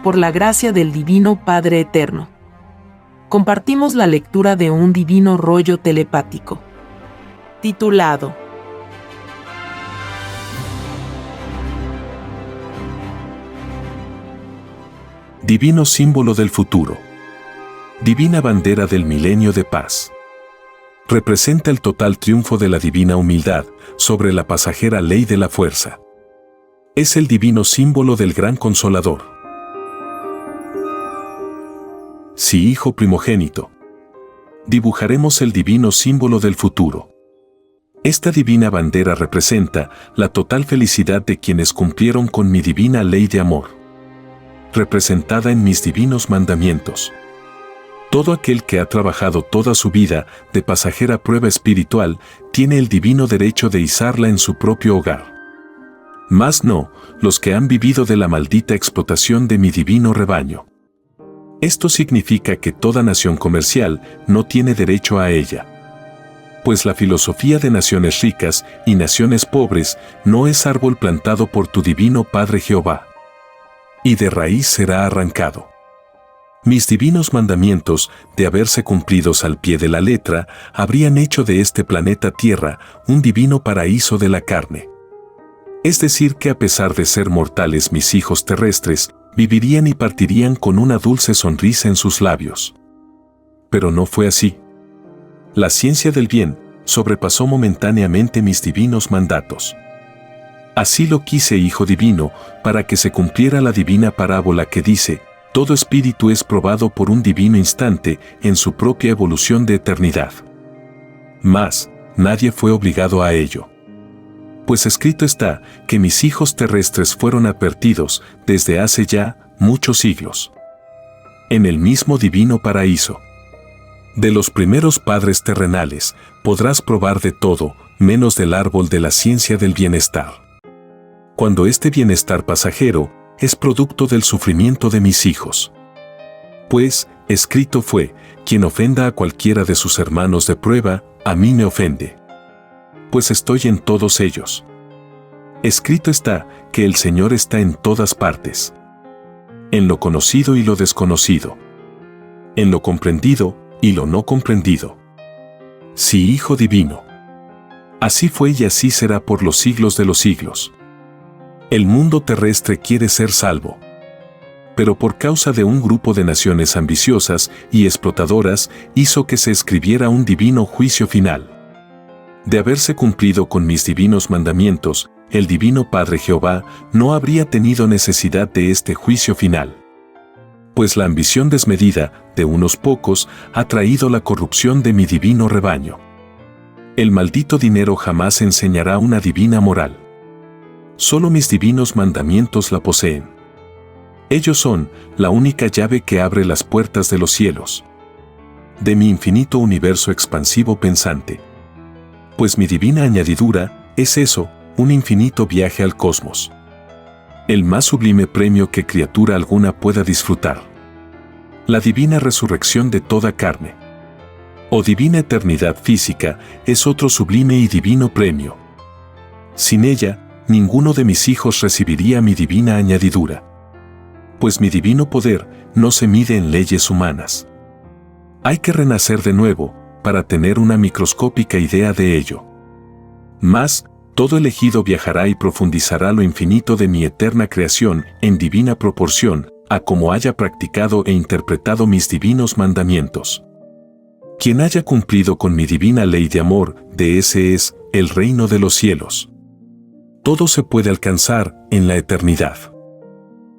por la gracia del Divino Padre Eterno. Compartimos la lectura de un divino rollo telepático, titulado Divino símbolo del futuro. Divina bandera del milenio de paz. Representa el total triunfo de la divina humildad sobre la pasajera ley de la fuerza. Es el divino símbolo del gran consolador. Sí, hijo primogénito. Dibujaremos el divino símbolo del futuro. Esta divina bandera representa la total felicidad de quienes cumplieron con mi divina ley de amor, representada en mis divinos mandamientos. Todo aquel que ha trabajado toda su vida de pasajera prueba espiritual tiene el divino derecho de izarla en su propio hogar. Mas no los que han vivido de la maldita explotación de mi divino rebaño. Esto significa que toda nación comercial no tiene derecho a ella. Pues la filosofía de naciones ricas y naciones pobres no es árbol plantado por tu divino Padre Jehová, y de raíz será arrancado. Mis divinos mandamientos, de haberse cumplidos al pie de la letra, habrían hecho de este planeta Tierra un divino paraíso de la carne. Es decir que a pesar de ser mortales mis hijos terrestres, vivirían y partirían con una dulce sonrisa en sus labios. Pero no fue así. La ciencia del bien sobrepasó momentáneamente mis divinos mandatos. Así lo quise, hijo divino, para que se cumpliera la divina parábola que dice: todo espíritu es probado por un divino instante en su propia evolución de eternidad. Mas nadie fue obligado a ello. Pues escrito está que mis hijos terrestres fueron advertidos desde hace ya muchos siglos. En el mismo divino paraíso. De los primeros padres terrenales podrás probar de todo, menos del árbol de la ciencia del bienestar. Cuando este bienestar pasajero es producto del sufrimiento de mis hijos. Pues, escrito fue, quien ofenda a cualquiera de sus hermanos de prueba, a mí me ofende. Pues estoy en todos ellos. Escrito está que el Señor está en todas partes. En lo conocido y lo desconocido. En lo comprendido y lo no comprendido. Sí, hijo divino. Así fue y así será por los siglos de los siglos. El mundo terrestre quiere ser salvo. Pero por causa de un grupo de naciones ambiciosas y explotadoras hizo que se escribiera un divino juicio final. De haberse cumplido con mis divinos mandamientos, el divino Padre Jehová no habría tenido necesidad de este juicio final. Pues la ambición desmedida de unos pocos ha traído la corrupción de mi divino rebaño. El maldito dinero jamás enseñará una divina moral. Solo mis divinos mandamientos la poseen. Ellos son la única llave que abre las puertas de los cielos, de mi infinito universo expansivo pensante. Pues mi divina añadidura es eso, un infinito viaje al cosmos. El más sublime premio que criatura alguna pueda disfrutar. La divina resurrección de toda carne. O divina eternidad física es otro sublime y divino premio. Sin ella, ninguno de mis hijos recibiría mi divina añadidura. Pues mi divino poder no se mide en leyes humanas. Hay que renacer de nuevo para tener una microscópica idea de ello. Mas, todo elegido viajará y profundizará lo infinito de mi eterna creación en divina proporción a como haya practicado e interpretado mis divinos mandamientos. Quien haya cumplido con mi divina ley de amor, de ese es el reino de los cielos. Todo se puede alcanzar en la eternidad.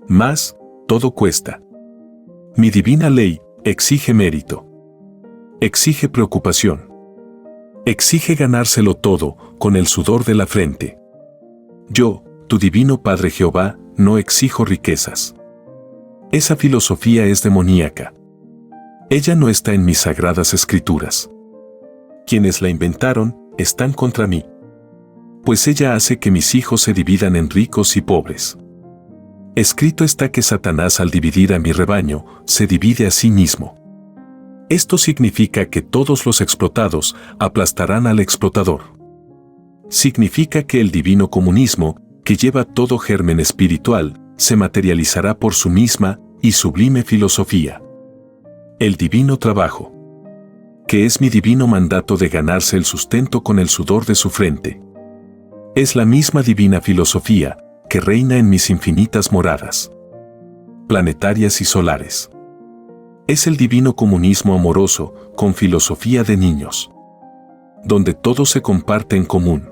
Mas, todo cuesta. Mi divina ley exige mérito. Exige preocupación. Exige ganárselo todo con el sudor de la frente. Yo, tu divino Padre Jehová, no exijo riquezas. Esa filosofía es demoníaca. Ella no está en mis sagradas escrituras. Quienes la inventaron están contra mí. Pues ella hace que mis hijos se dividan en ricos y pobres. Escrito está que Satanás, al dividir a mi rebaño, se divide a sí mismo. Esto significa que todos los explotados aplastarán al explotador. Significa que el divino comunismo, que lleva todo germen espiritual, se materializará por su misma y sublime filosofía. El divino trabajo, que es mi divino mandato de ganarse el sustento con el sudor de su frente. Es la misma divina filosofía que reina en mis infinitas moradas, planetarias y solares. Es el divino comunismo amoroso con filosofía de niños, donde todo se comparte en común.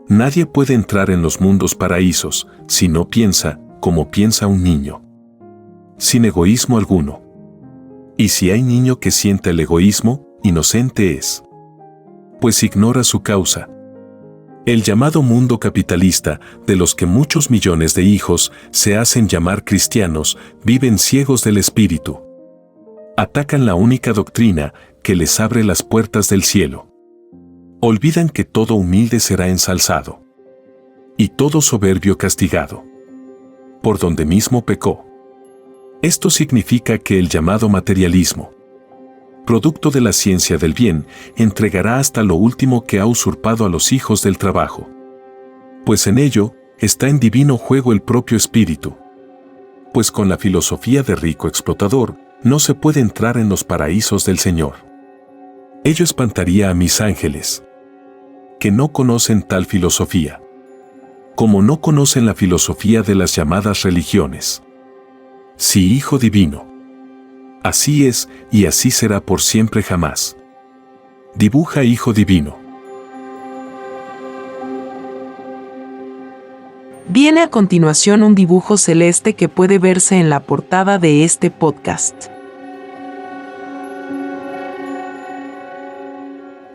Nadie puede entrar en los mundos paraísos si no piensa como piensa un niño, sin egoísmo alguno. Y si hay niño que siente el egoísmo, inocente es, pues ignora su causa. El llamado mundo capitalista, de los que muchos millones de hijos se hacen llamar cristianos, viven ciegos del espíritu. Atacan la única doctrina que les abre las puertas del cielo. Olvidan que todo humilde será ensalzado, y todo soberbio castigado, por donde mismo pecó. Esto significa que el llamado materialismo, producto de la ciencia del bien, entregará hasta lo último que ha usurpado a los hijos del trabajo. Pues en ello está en divino juego el propio espíritu. Pues con la filosofía de rico explotador no se puede entrar en los paraísos del Señor. Ello espantaría a mis ángeles, que no conocen tal filosofía, como no conocen la filosofía de las llamadas religiones. Sí, Hijo Divino. Así es y así será por siempre jamás. Dibuja Hijo Divino. Viene a continuación un dibujo celeste que puede verse en la portada de este podcast.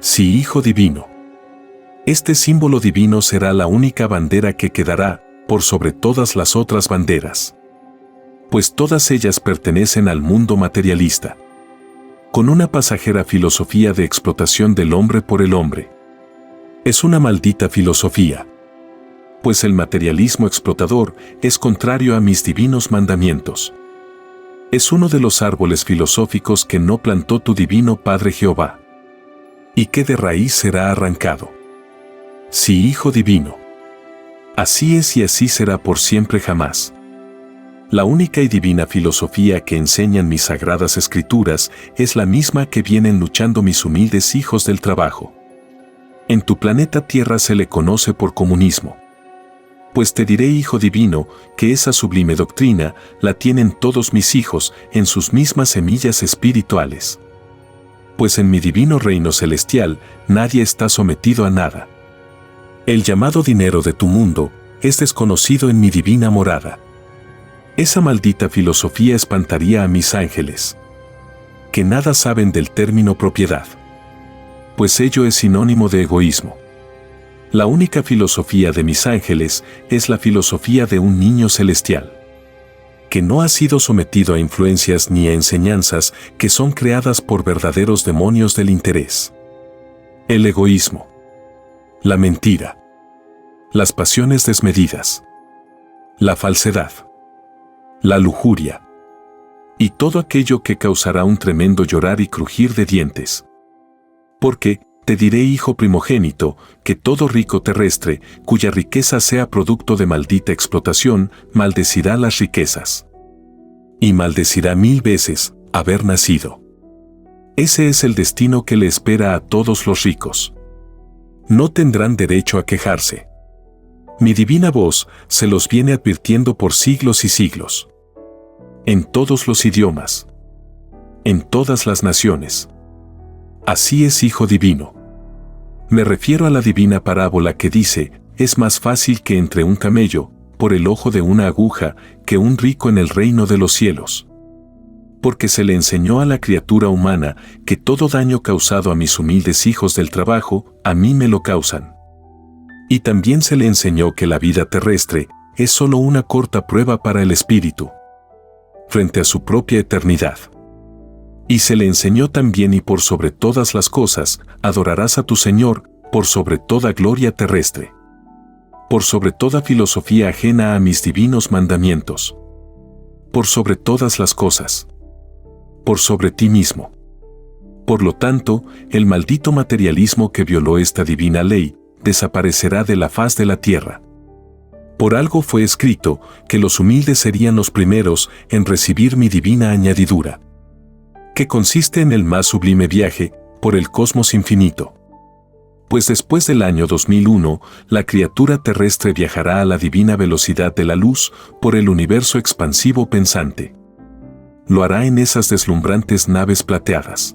Sí, Hijo Divino. Este símbolo divino será la única bandera que quedará por sobre todas las otras banderas, pues todas ellas pertenecen al mundo materialista, con una pasajera filosofía de explotación del hombre por el hombre. Es una maldita filosofía, pues el materialismo explotador es contrario a mis divinos mandamientos. Es uno de los árboles filosóficos que no plantó tu divino Padre Jehová, y que de raíz será arrancado. Sí, Hijo Divino. Así es y así será por siempre jamás. La única y divina filosofía que enseñan mis sagradas escrituras es la misma que vienen luchando mis humildes hijos del trabajo. En tu planeta Tierra se le conoce por comunismo. Pues te diré, Hijo Divino, que esa sublime doctrina la tienen todos mis hijos en sus mismas semillas espirituales. Pues en mi divino reino celestial nadie está sometido a nada. El llamado dinero de tu mundo es desconocido en mi divina morada. Esa maldita filosofía espantaría a mis ángeles, que nada saben del término propiedad, pues ello es sinónimo de egoísmo. La única filosofía de mis ángeles es la filosofía de un niño celestial, que no ha sido sometido a influencias ni a enseñanzas que son creadas por verdaderos demonios del interés. El egoísmo, la mentira, las pasiones desmedidas, la falsedad, la lujuria, y todo aquello que causará un tremendo llorar y crujir de dientes. Porque, te diré, Hijo primogénito, que todo rico terrestre, cuya riqueza sea producto de maldita explotación, maldecirá las riquezas. Y maldecirá 1000 veces haber nacido. Ese es el destino que le espera a todos los ricos. No tendrán derecho a quejarse. Mi divina voz se los viene advirtiendo por siglos y siglos. En todos los idiomas, en todas las naciones. Así es, Hijo Divino. Me refiero a la divina parábola que dice, es más fácil que entre un camello, por el ojo de una aguja, que un rico en el reino de los cielos. Porque se le enseñó a la criatura humana que todo daño causado a mis humildes hijos del trabajo, a mí me lo causan. Y también se le enseñó que la vida terrestre es solo una corta prueba para el espíritu, frente a su propia eternidad. Y se le enseñó también, y por sobre todas las cosas, adorarás a tu Señor, por sobre toda gloria terrestre, por sobre toda filosofía ajena a mis divinos mandamientos, por sobre todas las cosas, por sobre ti mismo. Por lo tanto, el maldito materialismo que violó esta divina ley, desaparecerá de la faz de la tierra. Por algo fue escrito que los humildes serían los primeros en recibir mi divina añadidura, que consiste en el más sublime viaje por el cosmos infinito. Pues después del año 2001, la criatura terrestre viajará a la divina velocidad de la luz por el universo expansivo pensante. Lo hará en esas deslumbrantes naves plateadas,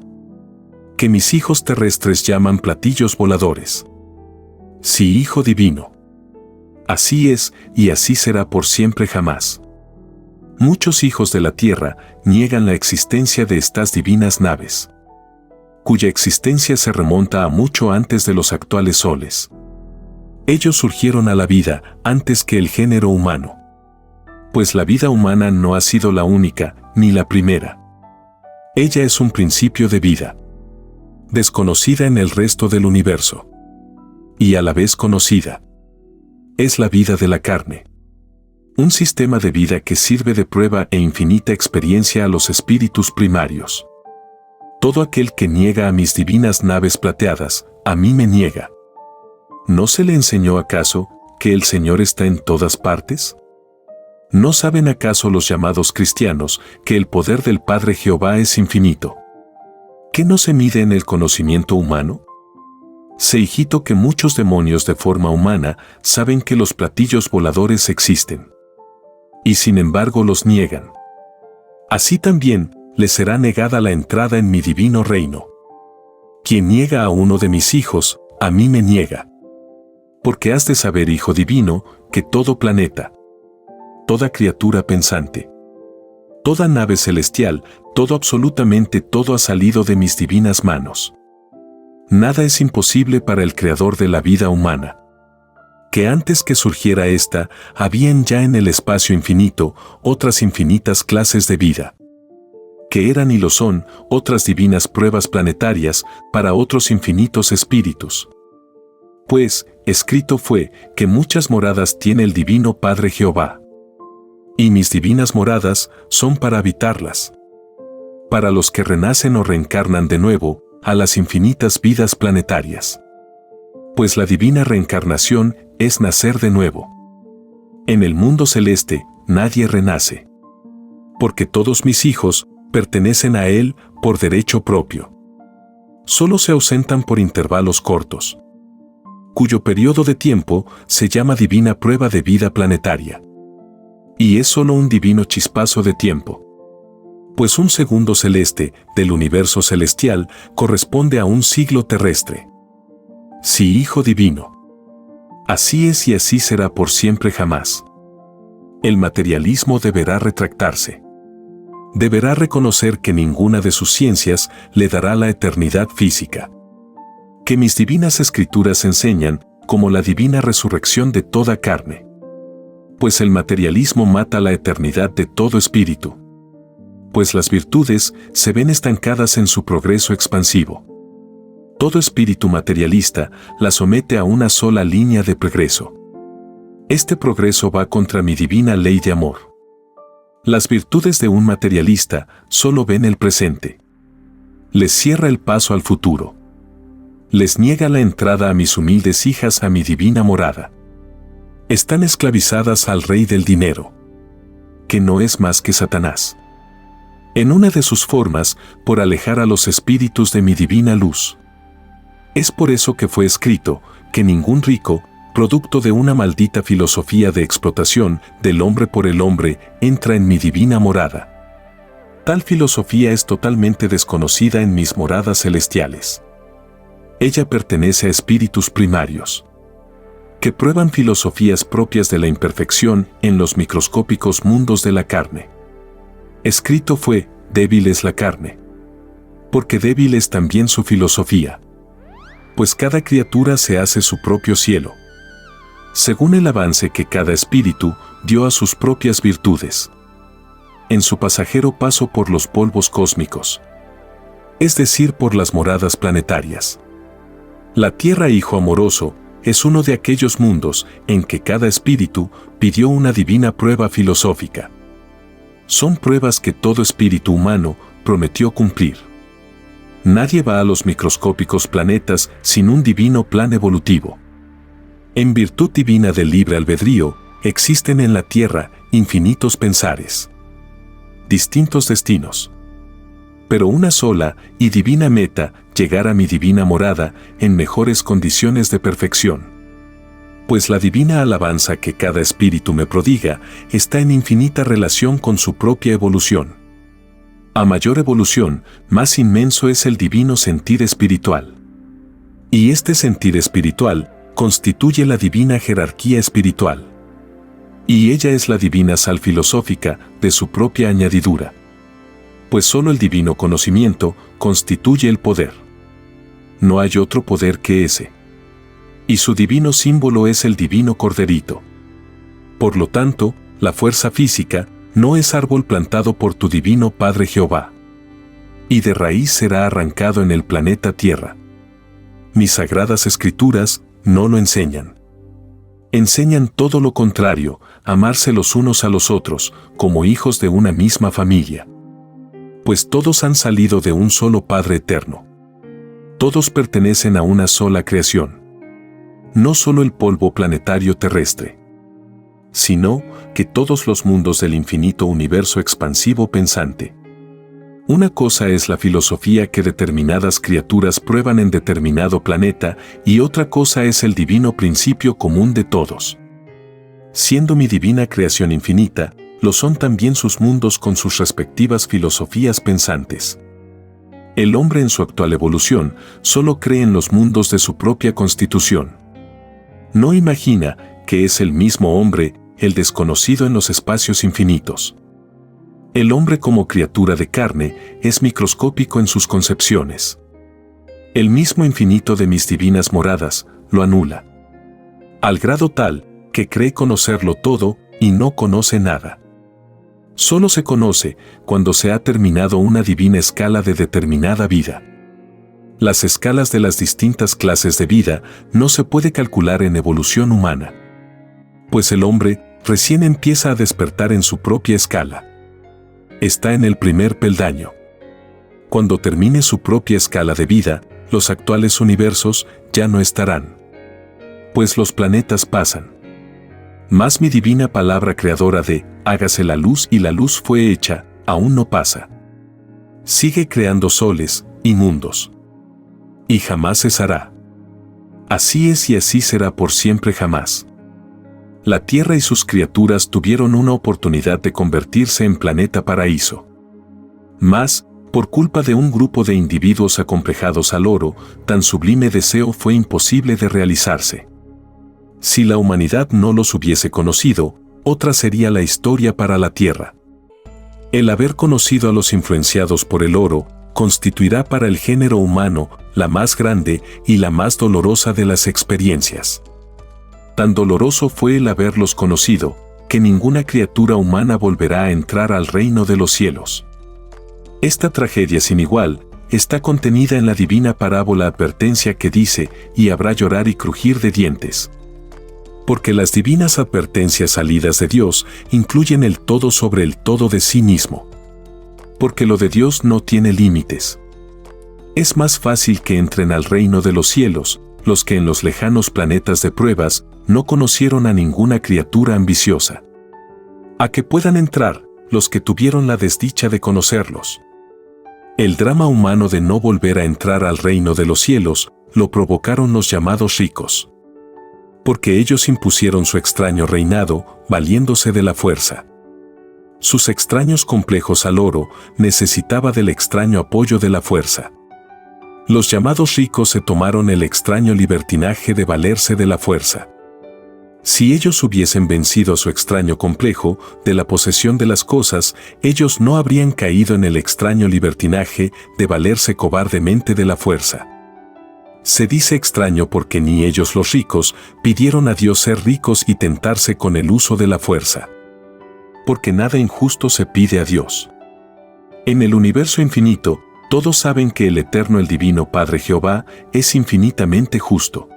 que mis hijos terrestres llaman platillos voladores. Sí, Hijo Divino. Así es, y así será por siempre jamás. Muchos hijos de la tierra niegan la existencia de estas divinas naves, cuya existencia se remonta a mucho antes de los actuales soles. Ellos surgieron a la vida antes que el género humano, pues la vida humana no ha sido la única, ni la primera. Ella es un principio de vida, desconocida en el resto del universo, y a la vez conocida. Es la vida de la carne, un sistema de vida que sirve de prueba e infinita experiencia a los espíritus primarios. Todo aquel que niega a mis divinas naves plateadas, a mí me niega. ¿No se le enseñó acaso que el Señor está en todas partes? ¿No saben acaso los llamados cristianos que el poder del Padre Jehová es infinito? ¿Qué no se mide en el conocimiento humano? Sé, hijito, que muchos demonios de forma humana saben que los platillos voladores existen, y sin embargo los niegan. Así también les será negada la entrada en mi divino reino. Quien niega a uno de mis hijos, a mí me niega. Porque has de saber, Hijo Divino, que todo planeta, toda criatura pensante, toda nave celestial, todo, absolutamente todo ha salido de mis divinas manos. Nada es imposible para el Creador de la vida humana. Que antes que surgiera esta, habían ya en el espacio infinito otras infinitas clases de vida, que eran y lo son otras divinas pruebas planetarias para otros infinitos espíritus. Pues, escrito fue que muchas moradas tiene el divino Padre Jehová, y mis divinas moradas son para habitarlas, para los que renacen o reencarnan de nuevo a las infinitas vidas planetarias. Pues la divina reencarnación es nacer de nuevo. En el mundo celeste nadie renace, porque todos mis hijos pertenecen a él por derecho propio. Solo se ausentan por intervalos cortos, cuyo periodo de tiempo se llama divina prueba de vida planetaria. Y es solo un divino chispazo de tiempo, pues un segundo celeste del universo celestial corresponde a un siglo terrestre. Sí, Hijo Divino. Así es y así será por siempre jamás. El materialismo deberá retractarse. Deberá reconocer que ninguna de sus ciencias le dará la eternidad física, que mis divinas escrituras enseñan como la divina resurrección de toda carne. Pues el materialismo mata la eternidad de todo espíritu, pues las virtudes se ven estancadas en su progreso expansivo. Todo espíritu materialista la somete a una sola línea de progreso. Este progreso va contra mi divina ley de amor. Las virtudes de un materialista solo ven el presente. Les cierra el paso al futuro. Les niega la entrada a mis humildes hijas a mi divina morada. Están esclavizadas al rey del dinero, que no es más que Satanás, en una de sus formas, por alejar a los espíritus de mi divina luz. Es por eso que fue escrito que ningún rico, producto de una maldita filosofía de explotación del hombre por el hombre, entra en mi divina morada. Tal filosofía es totalmente desconocida en mis moradas celestiales. Ella pertenece a espíritus primarios, que prueban filosofías propias de la imperfección en los microscópicos mundos de la carne. Escrito fue, débil es la carne, porque débil es también su filosofía. Pues cada criatura se hace su propio cielo, según el avance que cada espíritu dio a sus propias virtudes, en su pasajero paso por los polvos cósmicos, es decir, por las moradas planetarias. La Tierra, hijo amoroso, es uno de aquellos mundos en que cada espíritu pidió una divina prueba filosófica. Son pruebas que todo espíritu humano prometió cumplir. Nadie va a los microscópicos planetas sin un divino plan evolutivo. En virtud divina del libre albedrío, existen en la tierra infinitos pensares, distintos destinos, pero una sola y divina meta, llegar a mi divina morada en mejores condiciones de perfección. Pues la divina alabanza que cada espíritu me prodiga está en infinita relación con su propia evolución. A mayor evolución, más inmenso es el divino sentir espiritual. Y este sentir espiritual constituye la divina jerarquía espiritual. Y ella es la divina sal filosófica de su propia añadidura. Pues solo el divino conocimiento constituye el poder. No hay otro poder que ese. Y su divino símbolo es el divino corderito. Por lo tanto, la fuerza física no es árbol plantado por tu divino Padre Jehová. Y de raíz será arrancado en el planeta Tierra. Mis sagradas escrituras no lo enseñan. Enseñan todo lo contrario, amarse los unos a los otros, como hijos de una misma familia. Pues todos han salido de un solo Padre eterno. Todos pertenecen a una sola creación. No solo el polvo planetario terrestre, sino que todos los mundos del infinito universo expansivo pensante. Una cosa es la filosofía que determinadas criaturas prueban en determinado planeta y otra cosa es el divino principio común de todos. Siendo mi divina creación infinita, lo son también sus mundos con sus respectivas filosofías pensantes. El hombre en su actual evolución solo cree en los mundos de su propia constitución. No imagina que es el mismo hombre, el desconocido en los espacios infinitos. El hombre como criatura de carne es microscópico en sus concepciones. El mismo infinito de mis divinas moradas lo anula. Al grado tal que cree conocerlo todo y no conoce nada. Solo se conoce cuando se ha terminado una divina escala de determinada vida. Las escalas de las distintas clases de vida no se puede calcular en evolución humana. Pues el hombre recién empieza a despertar en su propia escala. Está en el primer peldaño. Cuando termine su propia escala de vida, los actuales universos ya no estarán. Pues los planetas pasan. Mas mi divina palabra creadora de hágase la luz y la luz fue hecha, aún no pasa. Sigue creando soles y mundos. Y jamás cesará. Así es y así será por siempre jamás. La Tierra y sus criaturas tuvieron una oportunidad de convertirse en planeta paraíso. Mas, por culpa de un grupo de individuos acomplejados al oro, tan sublime deseo fue imposible de realizarse. Si la humanidad no los hubiese conocido, otra sería la historia para la Tierra. El haber conocido a los influenciados por el oro, constituirá para el género humano la más grande y la más dolorosa de las experiencias. Tan doloroso fue el haberlos conocido, que ninguna criatura humana volverá a entrar al reino de los cielos. Esta tragedia sin igual está contenida en la divina parábola advertencia que dice, y habrá llorar y crujir de dientes. Porque las divinas advertencias salidas de Dios incluyen el todo sobre el todo de sí mismo. Porque lo de Dios no tiene límites. Es más fácil que entren al reino de los cielos, los que en los lejanos planetas de pruebas no conocieron a ninguna criatura ambiciosa. A que puedan entrar los que tuvieron la desdicha de conocerlos. El drama humano de no volver a entrar al reino de los cielos lo provocaron los llamados ricos. Porque ellos impusieron su extraño reinado, valiéndose de la fuerza. Sus extraños complejos al oro necesitaba del extraño apoyo de la fuerza. Los llamados ricos se tomaron el extraño libertinaje de valerse de la fuerza. Si ellos hubiesen vencido a su extraño complejo de la posesión de las cosas, ellos no habrían caído en el extraño libertinaje de valerse cobardemente de la fuerza. Se dice extraño porque ni ellos los ricos pidieron a Dios ser ricos y tentarse con el uso de la fuerza. Porque nada injusto se pide a Dios. En el universo infinito, todos saben que el eterno, el divino Padre Jehová, es infinitamente justo.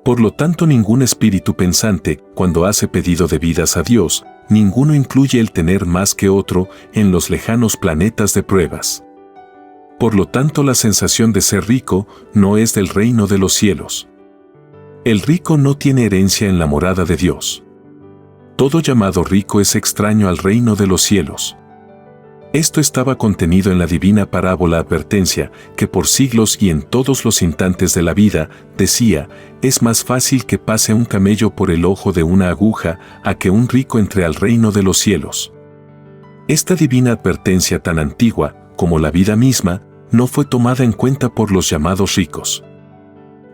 Por lo tanto, ningún espíritu pensante, cuando hace pedido de vidas a Dios, ninguno incluye el tener más que otro en los lejanos planetas de pruebas. Por lo tanto, la sensación de ser rico no es del reino de los cielos. El rico no tiene herencia en la morada de Dios. Todo llamado rico es extraño al reino de los cielos. Esto estaba contenido en la divina parábola advertencia, que por siglos y en todos los instantes de la vida, decía, es más fácil que pase un camello por el ojo de una aguja, a que un rico entre al reino de los cielos. Esta divina advertencia tan antigua, como la vida misma, no fue tomada en cuenta por los llamados ricos.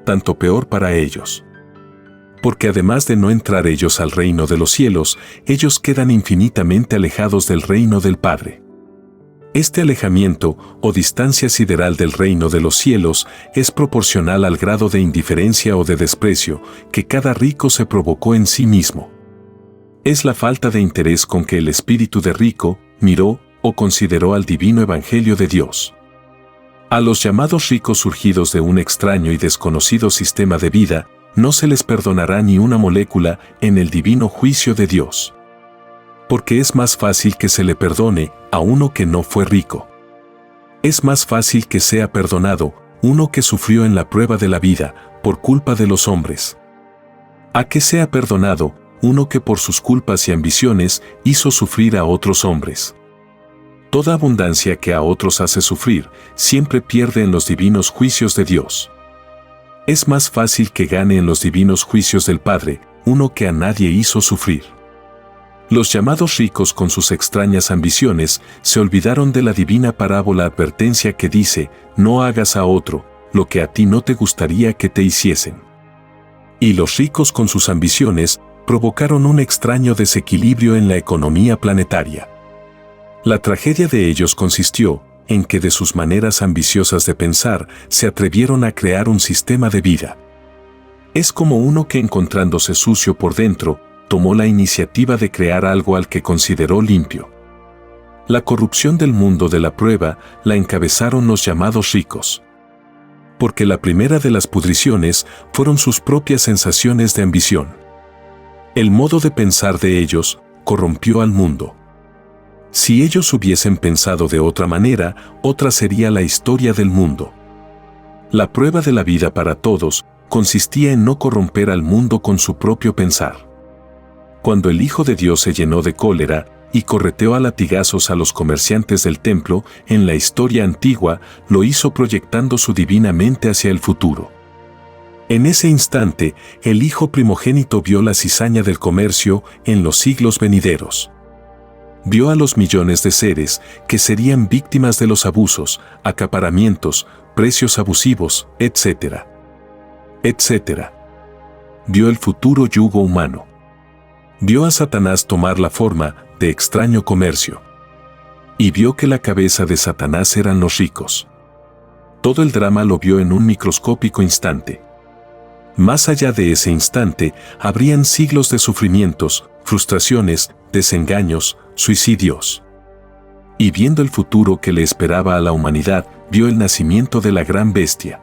Tanto peor para ellos. Porque además de no entrar ellos al reino de los cielos, ellos quedan infinitamente alejados del reino del Padre. Este alejamiento o distancia sideral del reino de los cielos es proporcional al grado de indiferencia o de desprecio que cada rico se provocó en sí mismo. Es la falta de interés con que el espíritu de rico miró o consideró al divino evangelio de Dios. A los llamados ricos surgidos de un extraño y desconocido sistema de vida, no se les perdonará ni una molécula en el divino juicio de Dios. Porque es más fácil que se le perdone a uno que no fue rico. Es más fácil que sea perdonado uno que sufrió en la prueba de la vida por culpa de los hombres, a que sea perdonado uno que por sus culpas y ambiciones hizo sufrir a otros hombres. Toda abundancia que a otros hace sufrir siempre pierde en los divinos juicios de Dios. Es más fácil que gane en los divinos juicios del Padre uno que a nadie hizo sufrir. Los llamados ricos con sus extrañas ambiciones se olvidaron de la divina parábola advertencia que dice, no hagas a otro lo que a ti no te gustaría que te hiciesen. Y los ricos con sus ambiciones provocaron un extraño desequilibrio en la economía planetaria. La tragedia de ellos consistió en que de sus maneras ambiciosas de pensar se atrevieron a crear un sistema de vida. Es como uno que encontrándose sucio por dentro, tomó la iniciativa de crear algo al que consideró limpio. La corrupción del mundo de la prueba la encabezaron los llamados ricos. Porque la primera de las pudriciones fueron sus propias sensaciones de ambición. El modo de pensar de ellos corrompió al mundo. Si ellos hubiesen pensado de otra manera, otra sería la historia del mundo. La prueba de la vida para todos consistía en no corromper al mundo con su propio pensar. Cuando el Hijo de Dios se llenó de cólera y correteó a latigazos a los comerciantes del templo, en la historia antigua, lo hizo proyectando su divina mente hacia el futuro. En ese instante, el Hijo primogénito vio la cizaña del comercio en los siglos venideros. Vio a los millones de seres que serían víctimas de los abusos, acaparamientos, precios abusivos, etc. Vio el futuro yugo humano. Vio a Satanás tomar la forma de extraño comercio. Y vio que la cabeza de Satanás eran los ricos. Todo el drama lo vio en un microscópico instante. Más allá de ese instante, habrían siglos de sufrimientos, frustraciones, desengaños, suicidios. Y viendo el futuro que le esperaba a la humanidad, vio el nacimiento de la gran bestia.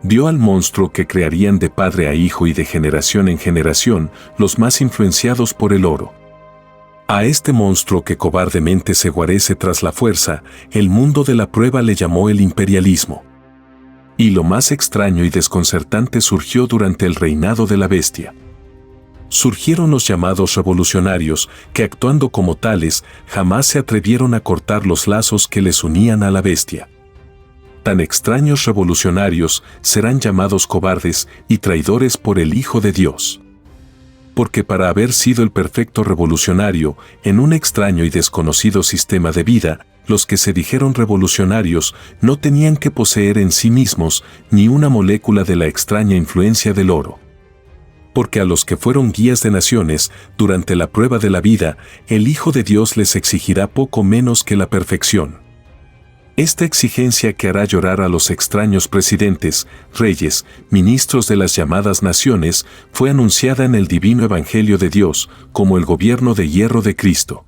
Vio al monstruo que crearían de padre a hijo y de generación en generación los más influenciados por el oro. A este monstruo que cobardemente se guarece tras la fuerza, el mundo de la prueba le llamó el imperialismo. Y lo más extraño y desconcertante surgió durante el reinado de la bestia. Surgieron los llamados revolucionarios, que actuando como tales, jamás se atrevieron a cortar los lazos que les unían a la bestia. Tan extraños revolucionarios serán llamados cobardes y traidores por el Hijo de Dios. Porque para haber sido el perfecto revolucionario en un extraño y desconocido sistema de vida, los que se dijeron revolucionarios no tenían que poseer en sí mismos ni una molécula de la extraña influencia del oro. Porque a los que fueron guías de naciones durante la prueba de la vida, el Hijo de Dios les exigirá poco menos que la perfección. Esta exigencia que hará llorar a los extraños presidentes, reyes, ministros de las llamadas naciones, fue anunciada en el divino Evangelio de Dios como el gobierno de hierro de Cristo.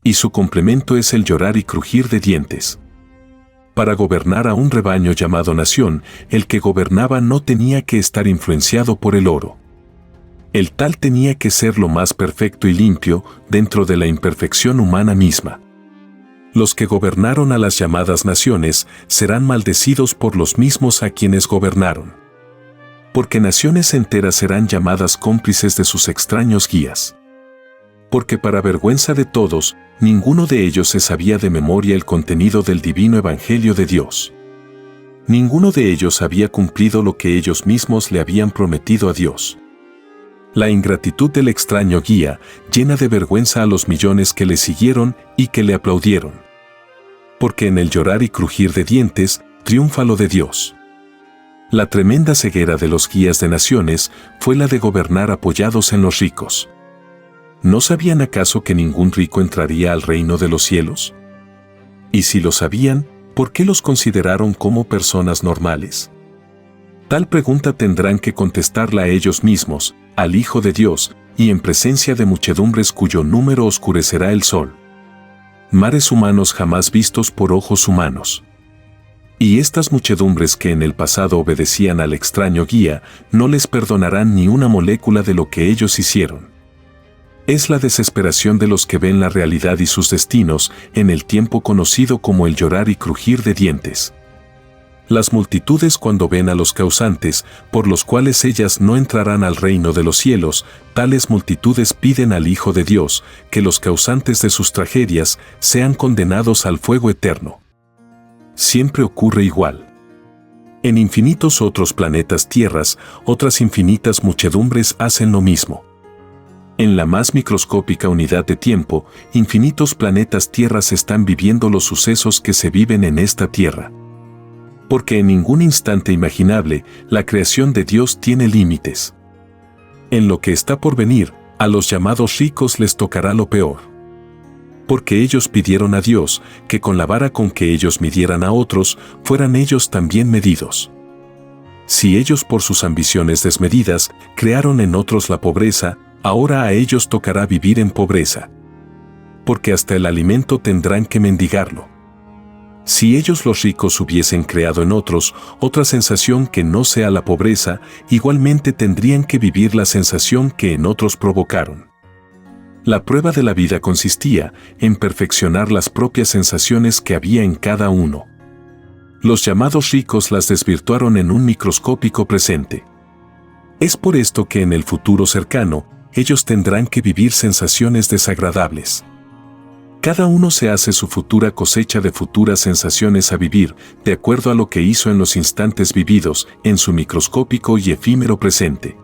Y su complemento es el llorar y crujir de dientes. Para gobernar a un rebaño llamado nación, el que gobernaba no tenía que estar influenciado por el oro. El tal tenía que ser lo más perfecto y limpio dentro de la imperfección humana misma. Los que gobernaron a las llamadas naciones serán maldecidos por los mismos a quienes gobernaron. Porque naciones enteras serán llamadas cómplices de sus extraños guías. Porque para vergüenza de todos, ninguno de ellos se sabía de memoria el contenido del divino evangelio de Dios. Ninguno de ellos había cumplido lo que ellos mismos le habían prometido a Dios. La ingratitud del extraño guía llena de vergüenza a los millones que le siguieron y que le aplaudieron. Porque en el llorar y crujir de dientes triunfa lo de Dios. La tremenda ceguera de los guías de naciones fue la de gobernar apoyados en los ricos. ¿No sabían acaso que ningún rico entraría al reino de los cielos? Y si lo sabían, ¿por qué los consideraron como personas normales? Tal pregunta tendrán que contestarla a ellos mismos, al Hijo de Dios, y en presencia de muchedumbres cuyo número oscurecerá el sol. Mares humanos jamás vistos por ojos humanos. Y estas muchedumbres que en el pasado obedecían al extraño guía, no les perdonarán ni una molécula de lo que ellos hicieron. Es la desesperación de los que ven la realidad y sus destinos en el tiempo conocido como el llorar y crujir de dientes. Las multitudes cuando ven a los causantes, por los cuales ellas no entrarán al reino de los cielos, tales multitudes piden al Hijo de Dios que los causantes de sus tragedias sean condenados al fuego eterno. Siempre ocurre igual. En infinitos otros planetas tierras, otras infinitas muchedumbres hacen lo mismo. En la más microscópica unidad de tiempo, infinitos planetas tierras están viviendo los sucesos que se viven en esta tierra. Porque en ningún instante imaginable, la creación de Dios tiene límites. En lo que está por venir, a los llamados ricos les tocará lo peor. Porque ellos pidieron a Dios que con la vara con que ellos midieran a otros, fueran ellos también medidos. Si ellos por sus ambiciones desmedidas crearon en otros la pobreza, ahora a ellos tocará vivir en pobreza. Porque hasta el alimento tendrán que mendigarlo. Si ellos los ricos hubiesen creado en otros otra sensación que no sea la pobreza, igualmente tendrían que vivir la sensación que en otros provocaron. La prueba de la vida consistía en perfeccionar las propias sensaciones que había en cada uno. Los llamados ricos las desvirtuaron en un microscópico presente. Es por esto que en el futuro cercano, ellos tendrán que vivir sensaciones desagradables. Cada uno se hace su futura cosecha de futuras sensaciones a vivir, de acuerdo a lo que hizo en los instantes vividos, en su microscópico y efímero presente.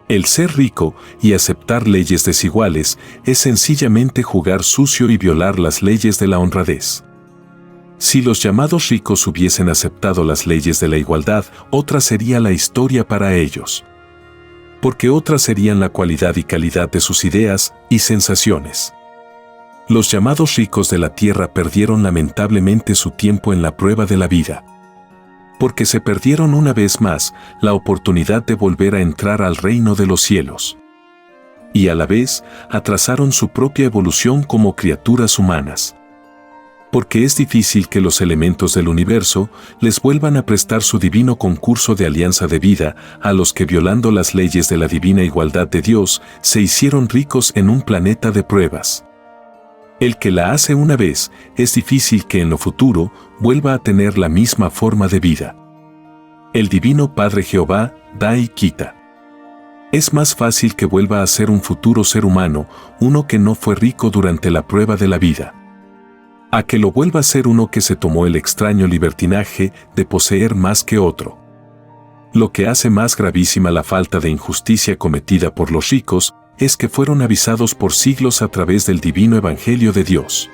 El ser rico y aceptar leyes desiguales es sencillamente jugar sucio y violar las leyes de la honradez. Si los llamados ricos hubiesen aceptado las leyes de la igualdad, otra sería la historia para ellos. Porque otras serían la cualidad y calidad de sus ideas y sensaciones. Los llamados ricos de la tierra perdieron lamentablemente su tiempo en la prueba de la vida. Porque se perdieron una vez más la oportunidad de volver a entrar al reino de los cielos. Y a la vez atrasaron su propia evolución como criaturas humanas. Porque es difícil que los elementos del universo les vuelvan a prestar su divino concurso de alianza de vida a los que violando las leyes de la divina igualdad de Dios se hicieron ricos en un planeta de pruebas. El que la hace una vez, es difícil que en lo futuro vuelva a tener la misma forma de vida. El Divino Padre Jehová da y quita. Es más fácil que vuelva a ser un futuro ser humano, uno que no fue rico durante la prueba de la vida, a que lo vuelva a ser uno que se tomó el extraño libertinaje de poseer más que otro. Lo que hace más gravísima la falta de injusticia cometida por los ricos es que fueron avisados por siglos a través del divino evangelio de Dios.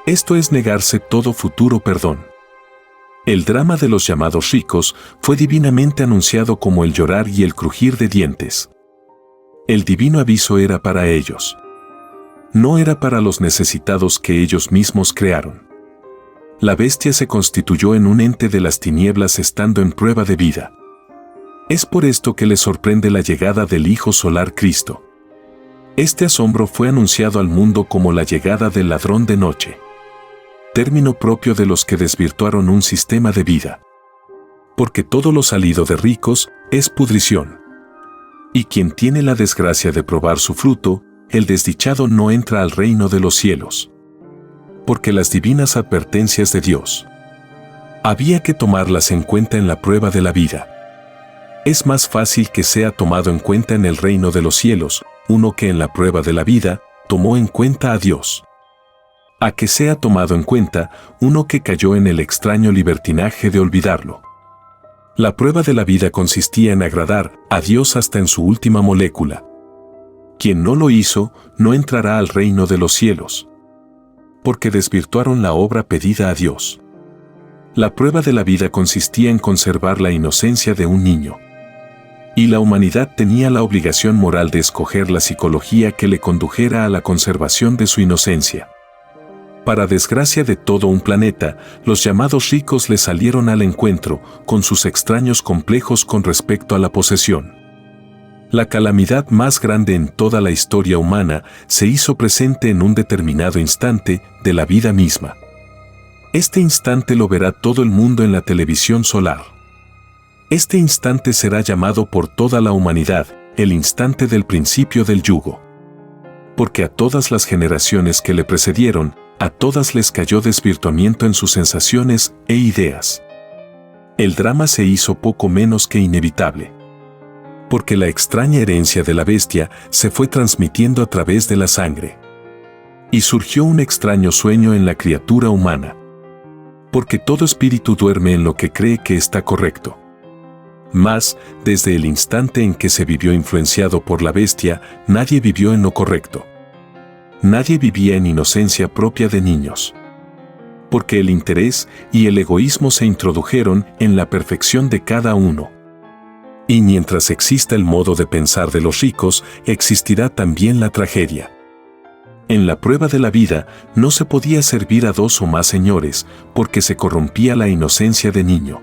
Esto es negarse todo futuro perdón. El drama de los llamados ricos fue divinamente anunciado como el llorar y el crujir de dientes. El divino aviso era para ellos. No era para los necesitados que ellos mismos crearon. La bestia se constituyó en un ente de las tinieblas estando en prueba de vida. Es por esto que les sorprende la llegada del Hijo Solar Cristo. Este asombro fue anunciado al mundo como la llegada del ladrón de noche, término propio de los que desvirtuaron un sistema de vida. Porque todo lo salido de ricos es pudrición. Y quien tiene la desgracia de probar su fruto, el desdichado no entra al reino de los cielos. Porque las divinas advertencias de Dios había que tomarlas en cuenta en la prueba de la vida. Es más fácil que sea tomado en cuenta en el reino de los cielos, uno que en la prueba de la vida tomó en cuenta a Dios. A que sea tomado en cuenta uno que cayó en el extraño libertinaje de olvidarlo. La prueba de la vida consistía en agradar a Dios hasta en su última molécula. Quien no lo hizo, no entrará al reino de los cielos. Porque desvirtuaron la obra pedida a Dios. La prueba de la vida consistía en conservar la inocencia de un niño. Y la humanidad tenía la obligación moral de escoger la psicología que le condujera a la conservación de su inocencia. Para desgracia de todo un planeta, los llamados ricos le salieron al encuentro con sus extraños complejos con respecto a la posesión. La calamidad más grande en toda la historia humana se hizo presente en un determinado instante de la vida misma. Este instante lo verá todo el mundo en la televisión solar. Este instante será llamado por toda la humanidad el instante del principio del yugo. Porque a todas las generaciones que le precedieron, a todas les cayó desvirtuamiento en sus sensaciones e ideas. El drama se hizo poco menos que inevitable. Porque la extraña herencia de la bestia se fue transmitiendo a través de la sangre. Y surgió un extraño sueño en la criatura humana. Porque todo espíritu duerme en lo que cree que está correcto. Mas, desde el instante en que se vivió influenciado por la bestia, nadie vivió en lo correcto. Nadie vivía en inocencia propia de niños. Porque el interés y el egoísmo se introdujeron en la perfección de cada uno. Y mientras exista el modo de pensar de los ricos, existirá también la tragedia. En la prueba de la vida no se podía servir a dos o más señores, porque se corrompía la inocencia de niño.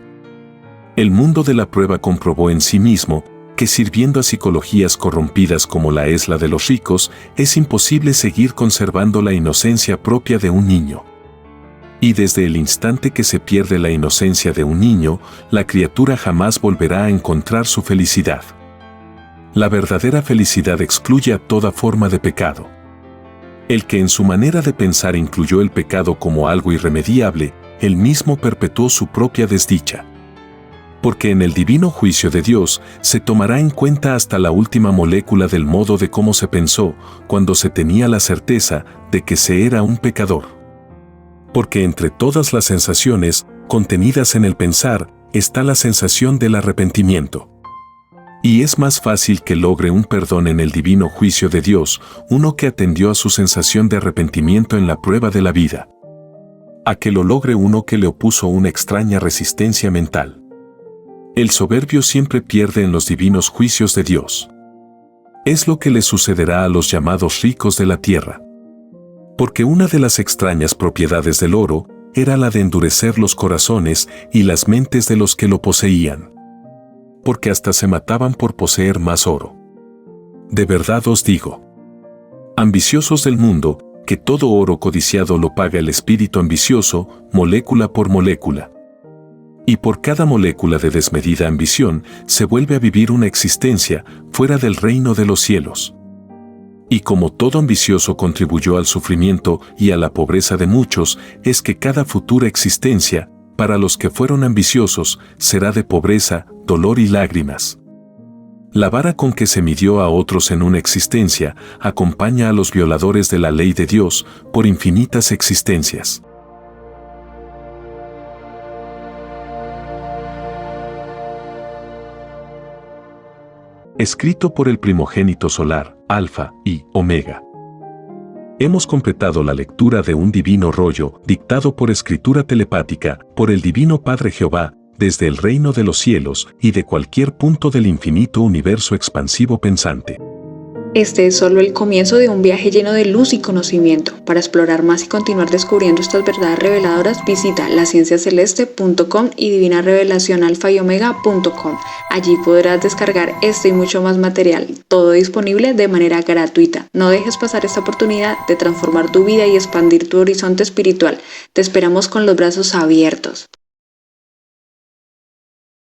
El mundo de la prueba comprobó en sí mismo que sirviendo a psicologías corrompidas como la es la de los ricos, es imposible seguir conservando la inocencia propia de un niño. Y desde el instante que se pierde la inocencia de un niño, la criatura jamás volverá a encontrar su felicidad. La verdadera felicidad excluye a toda forma de pecado. El que en su manera de pensar incluyó el pecado como algo irremediable, él mismo perpetuó su propia desdicha. Porque en el divino juicio de Dios se tomará en cuenta hasta la última molécula del modo de cómo se pensó cuando se tenía la certeza de que se era un pecador. Porque entre todas las sensaciones contenidas en el pensar está la sensación del arrepentimiento. Y es más fácil que logre un perdón en el divino juicio de Dios uno que atendió a su sensación de arrepentimiento en la prueba de la vida, a que lo logre uno que le opuso una extraña resistencia mental. El soberbio siempre pierde en los divinos juicios de Dios. Es lo que le sucederá a los llamados ricos de la tierra. Porque una de las extrañas propiedades del oro era la de endurecer los corazones y las mentes de los que lo poseían. Porque hasta se mataban por poseer más oro. De verdad os digo, ambiciosos del mundo, que todo oro codiciado lo paga el espíritu ambicioso, molécula por molécula. Y por cada molécula de desmedida ambición se vuelve a vivir una existencia fuera del reino de los cielos. Y como todo ambicioso contribuyó al sufrimiento y a la pobreza de muchos, es que cada futura existencia, para los que fueron ambiciosos, será de pobreza, dolor y lágrimas. La vara con que se midió a otros en una existencia, acompaña a los violadores de la ley de Dios por infinitas existencias. Escrito por el primogénito solar, Alfa y Omega. Hemos completado la lectura de un divino rollo, dictado por escritura telepática, por el Divino Padre Jehová, desde el reino de los cielos y de cualquier punto del infinito universo expansivo pensante. Este es solo el comienzo de un viaje lleno de luz y conocimiento. Para explorar más y continuar descubriendo estas verdades reveladoras, visita lascienciaceleste.com y divinarevelacionalfayomega.com. Allí podrás descargar este y mucho más material, todo disponible de manera gratuita. No dejes pasar esta oportunidad de transformar tu vida y expandir tu horizonte espiritual. Te esperamos con los brazos abiertos.